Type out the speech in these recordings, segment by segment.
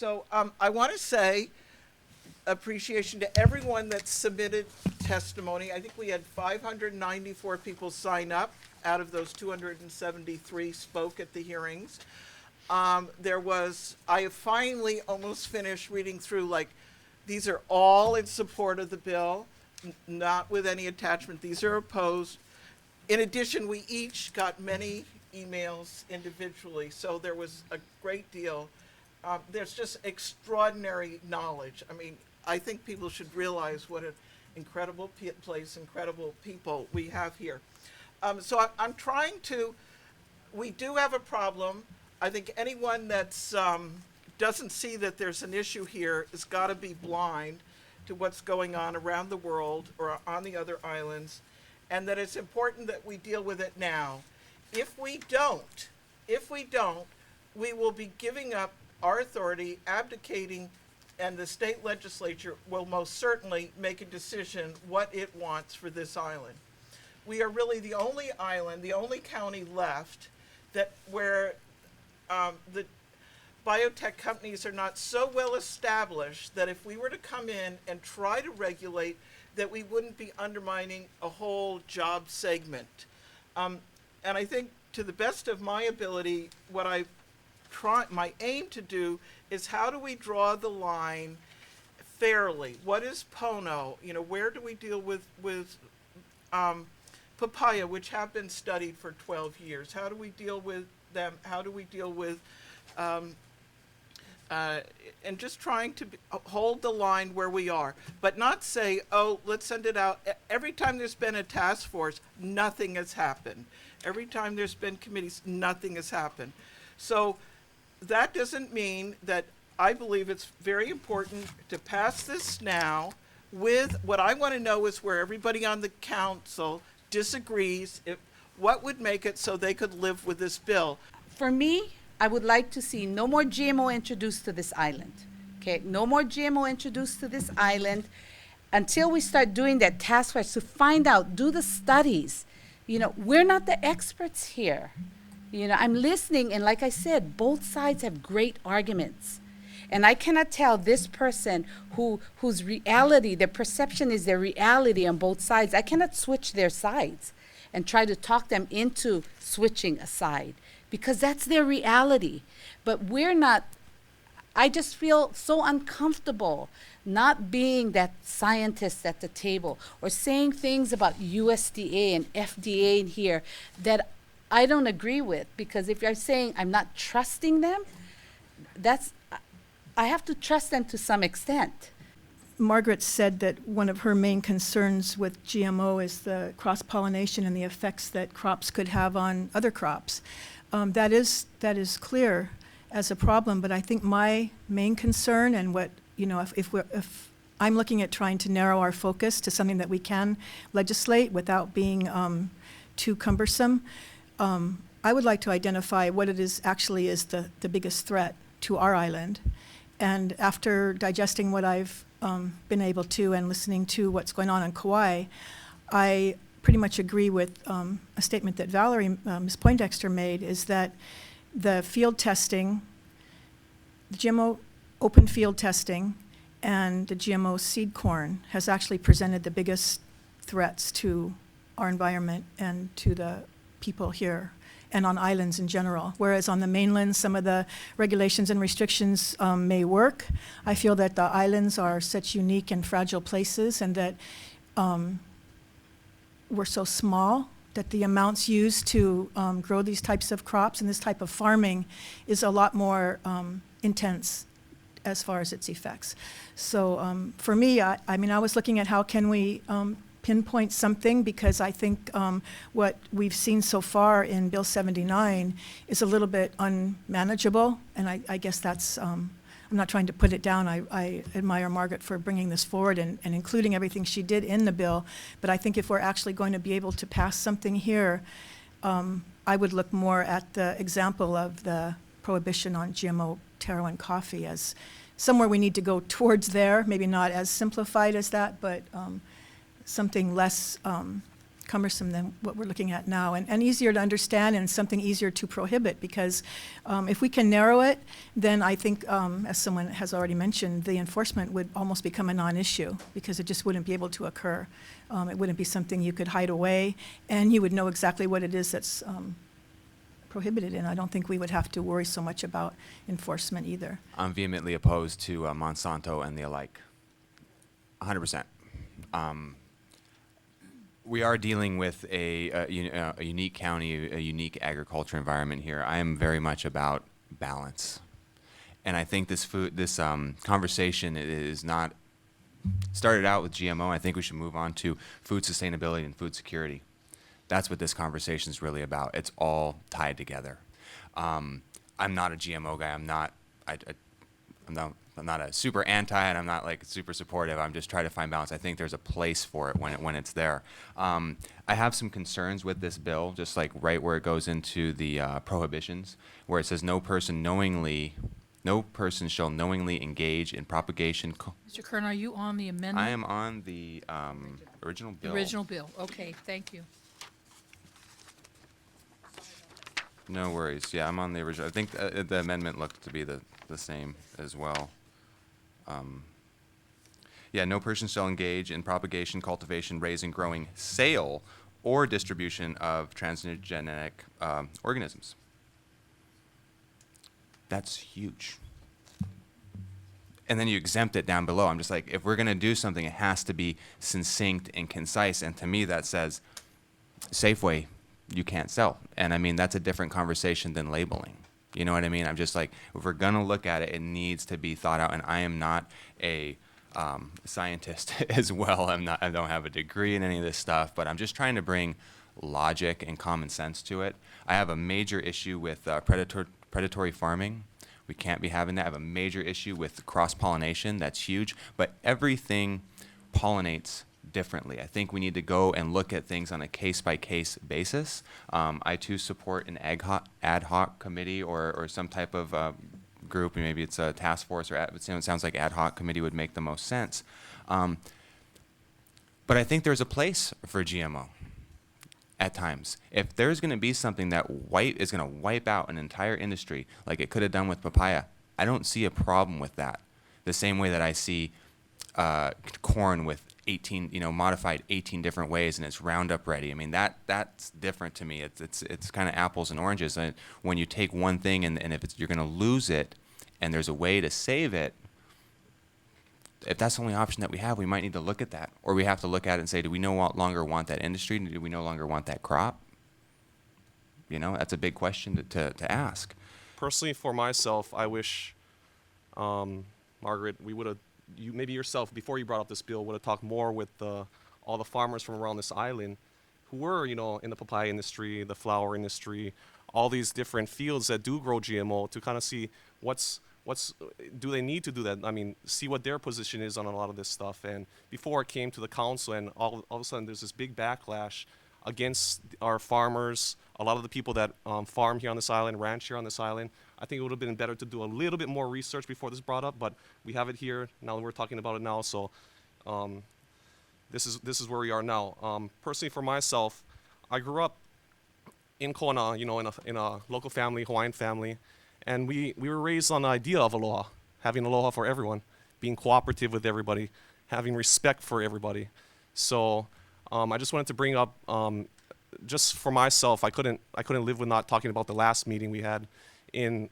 So I want to say appreciation to everyone that submitted testimony. I think we had 594 people sign up. Out of those, 273 spoke at the hearings. I have finally almost finished reading through, like, these are all in support of the bill, not with any attachment. These are opposed. In addition, we each got many emails individually, so there was a great deal. There's just extraordinary knowledge. I mean, I think people should realize what an incredible place, incredible people we have here. I'm trying to, we do have a problem. I think anyone that's doesn't see that there's an issue here has got to be blind to what's going on around the world or on the other islands, and that it's important that we deal with it now. If we don't, we will be giving up our authority, abdicating, and the state legislature will most certainly make a decision what it wants for this island. We are really the only island, the only county left that where the biotech companies are not so well established that if we were to come in and try to regulate, that we wouldn't be undermining a whole job segment. And I think, to the best of my ability, what my aim to do is how do we draw the line fairly? What is Pono? You know, where do we deal with papaya, which have been studied for 12 years? How do we deal with them? How do we deal with, and just trying to hold the line where we are, but not say, oh, let's send it out. Every time there's been a task force, nothing has happened. Every time there's been committees, nothing has happened. So that doesn't mean that I believe it's very important to pass this now with, what I want to know is where everybody on the council disagrees, what would make it so they could live with this bill. For me, I would like to see no more GMO introduced to this island. Okay, no more GMO introduced to this island until we start doing that task force to find out, do the studies. You know, we're not the experts here. You know, I'm listening, and like I said, both sides have great arguments. And I cannot tell this person whose reality, their perception is their reality on both sides. I cannot switch their sides and try to talk them into switching a side, because that's their reality. But we're not, I just feel so uncomfortable not being that scientist at the table or saying things about USDA and FDA in here that I don't agree with, because if you're saying I'm not trusting them, I have to trust them to some extent. Margaret said that one of her main concerns with GMO is the cross-pollination and the effects that crops could have on other crops. That is clear as a problem, but I think my main concern, and what, you know, if I'm looking at trying to narrow our focus to something that we can legislate without being too cumbersome, I would like to identify what it is actually is the biggest threat to our island. And after digesting what I've been able to and listening to what's going on Kauai, I pretty much agree with a statement that Valerie, Ms. Poindexter made, is that the field testing, the GMO open field testing, and the GMO seed corn has actually presented the biggest threats to our environment and to the people here and on islands in general. Whereas on the mainland, some of the regulations and restrictions may work. I feel that the islands are such unique and fragile places, and that we're so small that the amounts used to grow these types of crops and this type of farming is a lot more intense as far as its effects. So for me, I mean, I was looking at how can we pinpoint something, because I think what we've seen so far in Bill 79 is a little bit unmanageable, and I guess that's, I'm not trying to put it down. I admire Margaret for bringing this forward and including everything she did in the bill, but I think if we're actually going to be able to pass something here, I would look more at the example of the prohibition on GMO taro and coffee as somewhere we need to go towards there, maybe not as simplified as that, but something less cumbersome than what we're looking at now, and easier to understand and something easier to prohibit, because if we can narrow it, then I think, as someone has already mentioned, the enforcement would almost become a non-issue, because it just wouldn't be able to occur. It wouldn't be something you could hide away, and you would know exactly what it is that's prohibited, and I don't think we would have to worry so much about enforcement either. I'm vehemently opposed to Monsanto and the alike. 100%. We are dealing with a unique county, a unique agriculture environment here. I am very much about balance, and I think this conversation is not started out with GMO. I think we should move on to food sustainability and food security. That's what this conversation is really about. It's all tied together. I'm not a GMO guy. I'm not a super anti, and I'm not like super supportive. I'm just trying to find balance. I think there's a place for it when it's there. I have some concerns with this bill, just like right where it goes into the prohibitions, where it says no person shall knowingly engage in propagation. Mr. Kern, are you on the amendment? I am on the original bill. The original bill. Okay, thank you. No worries. Yeah, I'm on the original. I think the amendment looked to be the same as well. Yeah, no person shall engage in propagation, cultivation, raising, growing, sale, or distribution of transgenic organisms. That's huge. And then you exempt it down below. I'm just like, if we're going to do something, it has to be succinct and concise. And to me, that says, Safeway, you can't sell. And I mean, that's a different conversation than labeling. You know what I mean? I'm just like, if we're going to look at it, it needs to be thought out. And I am not a scientist as well. I don't have a degree in any of this stuff, but I'm just trying to bring logic and common sense to it. I have a major issue with predatory farming. We can't be having that. I have a major issue with cross-pollination. That's huge. But everything pollinates differently. I think we need to go and look at things on a case-by-case basis. I too support an ad hoc committee or some type of group. Maybe it's a task force, or it sounds like ad hoc committee would make the most sense. But I think there's a place for GMO at times. If there's going to be something that is going to wipe out an entire industry, like it could have done with papaya, I don't see a problem with that. The same way that I see corn with 18, modified 18 different ways, and it's Roundup ready. I mean, that's different to me. It's kind of apples and oranges. And when you take one thing and if you're going to lose it, and there's a way to save it, if that's the only option that we have, we might need to look at that. Or we have to look at it and say, do we no longer want that industry? Do we no longer want that crop? That's a big question to ask. Personally, for myself, I wish, Margaret, we would have, maybe yourself, before you brought up this bill, would have talked more with all the farmers from around this island who were, in the papaya industry, the flower industry, all these different fields that do grow GMO, to kind of see do they need to do that? I mean, see what their position is on a lot of this stuff. And before it came to the council, and all of a sudden there's this big backlash against our farmers, a lot of the people that farm here on this island, ranch here on this island. I think it would have been better to do a little bit more research before this brought up, but we have it here. Now we're talking about it now, so this is where we are now. Personally, for myself, I grew up in Kona, in a local family, Hawaiian family, and we were raised on the idea of aloha, having aloha for everyone, being cooperative with everybody, having respect for everybody. So I just wanted to bring up, just for myself, I couldn't live with not talking about the last meeting we had. The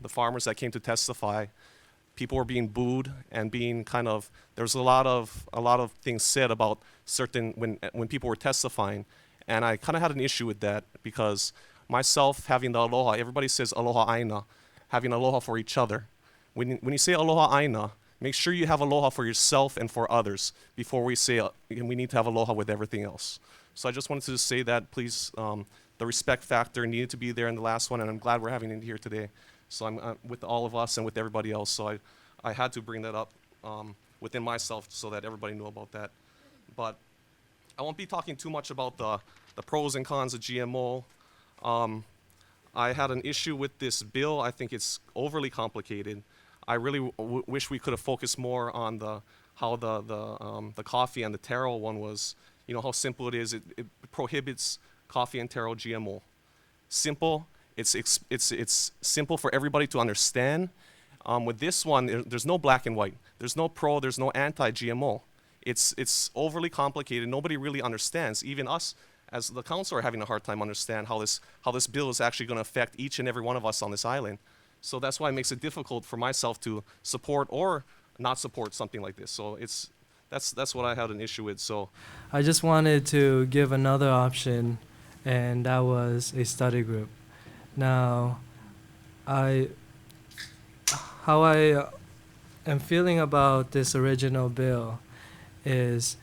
farmers that came to testify, people were being booed and being there's a lot of things said about certain, when people were testifying. And I kind of had an issue with that, because myself having the aloha, everybody says aloha aina, having aloha for each other. When you say aloha aina, make sure you have aloha for yourself and for others before we say we need to have aloha with everything else. So I just wanted to say that, please, the respect factor needed to be there in the last one, and I'm glad we're having it here today. So I'm with all of us and with everybody else. So I had to bring that up within myself so that everybody knew about that. But I won't be talking too much about the pros and cons of GMO. I had an issue with this bill. I think it's overly complicated. I really wish we could have focused more on how the coffee and the taro one was, you know how simple it is. It prohibits coffee and taro GMO. Simple. It's simple for everybody to understand. With this one, there's no black and white. There's no pro. There's no anti-GMO. It's overly complicated. Nobody really understands. Even us, as the council, are having a hard time understand how this bill is actually going to affect each and every one of us on this island. So that's why it makes it difficult for myself to support or not support something like this. So that's what I had an issue with. So I just wanted to give another option, and that was a study group. Now, how I am feeling about this original bill is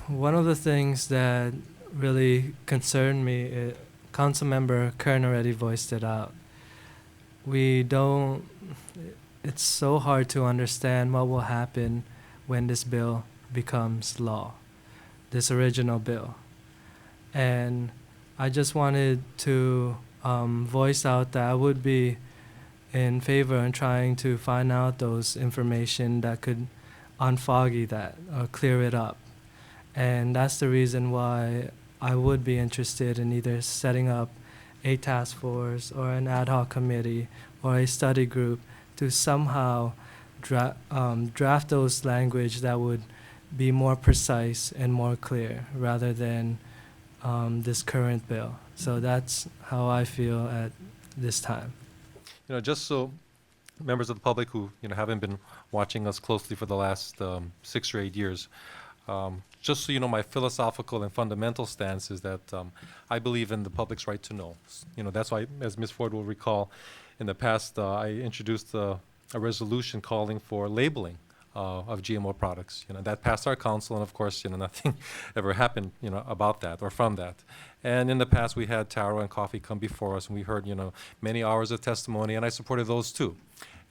one of the things that really concerned me. Councilmember Kern already voiced it out. It's so hard to understand what will happen when this bill becomes law, this original bill. And I just wanted to voice out that I would be in favor in trying to find out those information that could unfoggy that or clear it up. And that's the reason why I would be interested in either setting up a task force or an ad hoc committee or a study group to somehow draft those language that would be more precise and more clear rather than this current bill. So that's how I feel at this time. You know, just so members of the public who haven't been watching us closely for the last 6 or 8 years, just so you know, my philosophical and fundamental stance is that I believe in the public's right to know. That's why, as Ms. Ford will recall, in the past I introduced a resolution calling for labeling of GMO products. That passed our council, and of course, nothing ever happened, about that or from that. And in the past, we had taro and coffee come before us, and we heard, many hours of testimony, and I supported those too.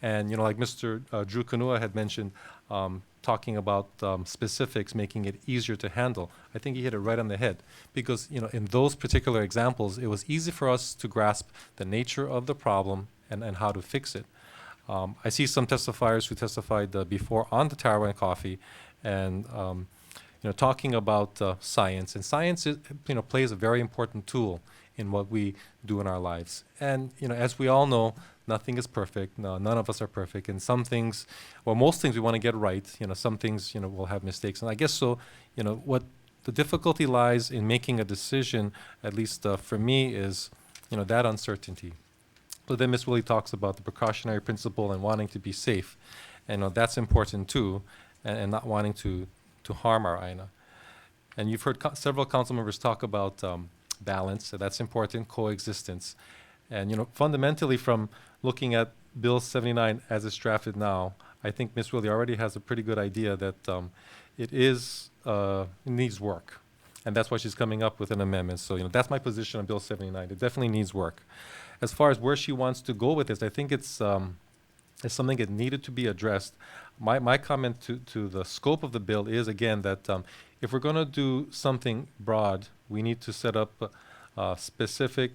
And like Mr. Drew Kanua had mentioned, talking about specifics, making it easier to handle. I think he hit it right on the head, because in those particular examples, it was easy for us to grasp the nature of the problem and how to fix it. I see some testifiers who testified before on the taro and coffee, and talking about science. And science is, plays a very important tool in what we do in our lives. And as we all know, nothing is perfect. No, none of us are perfect. And some things, well, most things we want to get right. Some things will have mistakes. And I guess so. What the difficulty lies in making a decision, at least for me, is that uncertainty. So then Ms. Willie talks about the precautionary principle and wanting to be safe, and that's important too, and not wanting to harm our INA. And you've heard several council members talk about balance, so that's important, coexistence. And fundamentally, from looking at Bill 79 as it's drafted now, I think Ms. Willie already has a pretty good idea that it needs work. And that's why she's coming up with an amendment. So that's my position on Bill 79. It definitely needs work. As far as where she wants to go with this, I think it's something that needed to be addressed. My comment to the scope of the bill is, again, that if we're going to do something broad, we need to set up specific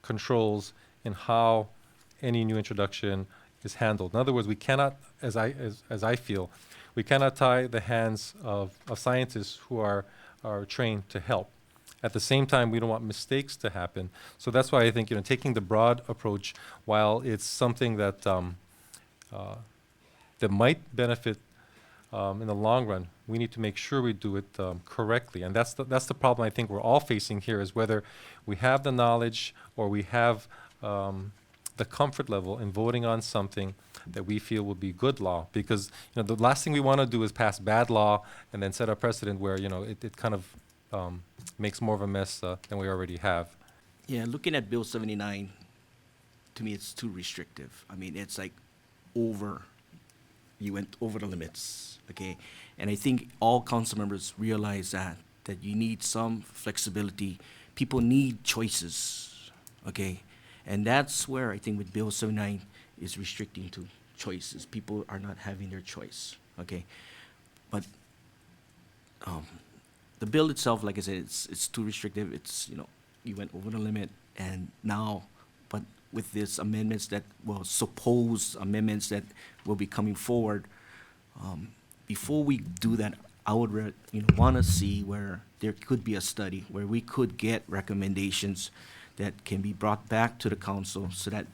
controls in how any new introduction is handled. In other words, we cannot, as I feel, we cannot tie the hands of scientists who are trained to help. At the same time, we don't want mistakes to happen. So that's why I think taking the broad approach, while it's something that that might benefit in the long run, we need to make sure we do it correctly. And that's the problem I think we're all facing here, is whether we have the knowledge or we have the comfort level in voting on something that we feel will be good law. Because the last thing we want to do is pass bad law and then set a precedent where it kind of makes more of a mess than we already have. Yeah, looking at Bill 79, to me, it's too restrictive. I mean, it's like you went over the limits, okay? And I think all council members realize that you need some flexibility. People need choices, okay? And that's where I think with Bill 79 is restricting to choices. People are not having their choice, okay? But the bill itself, like I said, it's too restrictive. It's, you went over the limit, and now, but with these amendments supposed amendments that will be coming forward, before we do that, I would want to see where there could be a study where we could get recommendations that can be brought back to the council so that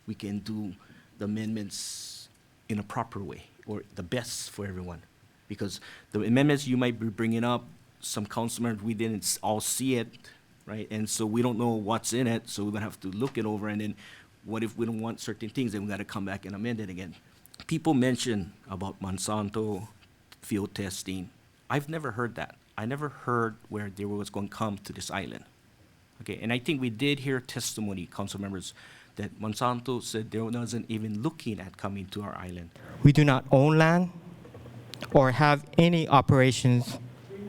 we can do the amendments in a proper way or the best for everyone. Because the amendments you might be bringing up, some council members, we didn't all see it, right? And so we don't know what's in it, so we're gonna have to look it over, and then what if we don't want certain things, then we gotta come back and amend it again. People mention about Monsanto field testing. I've never heard that. I never heard where they was going to come to this island. Okay, and I think we did hear testimony, council members, that Monsanto said they wasn't even looking at coming to our island. We do not own land or have any operations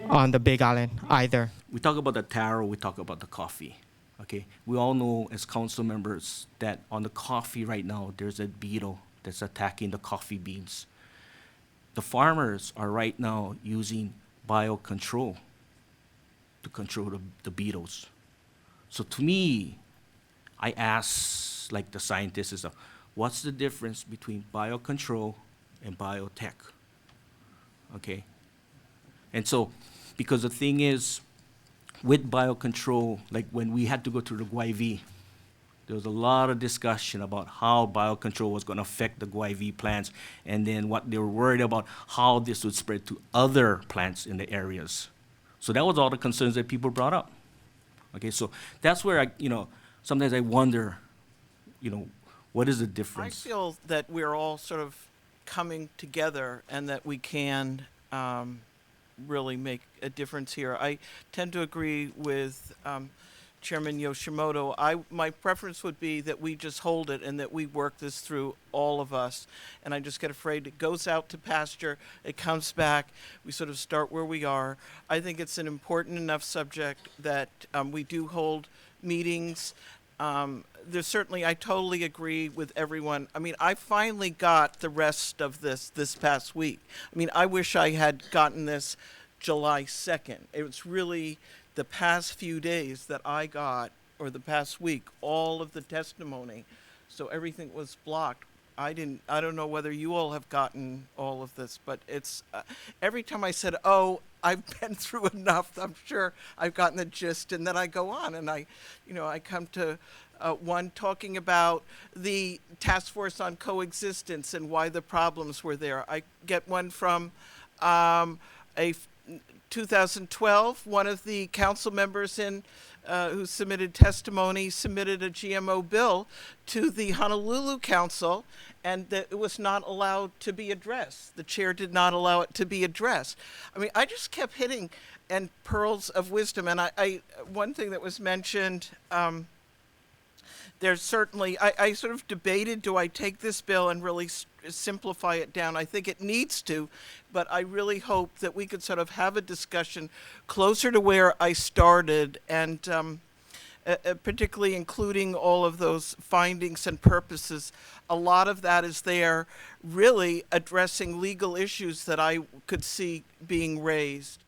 on the Big Island either. We talk about the taro, we talk about the coffee. Okay, we all know as council members that on the coffee right now, there's a beetle that's attacking the coffee beans. The farmers are right now using biocontrol to control the beetles. So to me, I ask, like the scientists, is, what's the difference between biocontrol and biotech? Okay? And so, because the thing is, with biocontrol, like when we had to go to the Guayvi, there was a lot of discussion about how biocontrol was going to affect the Guayvi plants, and then what they were worried about, how this would spread to other plants in the areas. So that was all the concerns that people brought up. Okay, so that's where sometimes I wonder, what is the I difference? feel that we're all sort of coming together and that we can really make a difference here. I tend to agree with Chairman Yoshimoto. My preference would be that we just hold it and that we work this through, all of us. And I just get afraid it goes out to pasture, it comes back, we sort of start where we are. I think it's an important enough subject that we do hold meetings. There's certainly, I totally agree with everyone. I mean, I finally got the rest of this past week. I mean, I wish I had gotten this July 2nd. It was really the past few days that I got, or the past week, all of the testimony. So everything was blocked. I don't know whether you all have gotten all of this, but it's, every time I said, oh, I've been through enough, I'm sure I've gotten the gist, and then I go on and I come to one talking about the task force on coexistence and why the problems were there. I get one from 2012, one of the council members who submitted testimony submitted a GMO bill to the Honolulu Council, and that it was not allowed to be addressed. The chair did not allow it to be addressed. I mean, I just kept hitting and pearls of wisdom. And one thing that was mentioned, there's certainly, I sort of debated, do I take this bill and really simplify it down? I think it needs to, but I really hope that we could sort of have a discussion closer to where I started, and particularly including all of those findings and purposes. A lot of that is there really addressing legal issues that I could see being raised.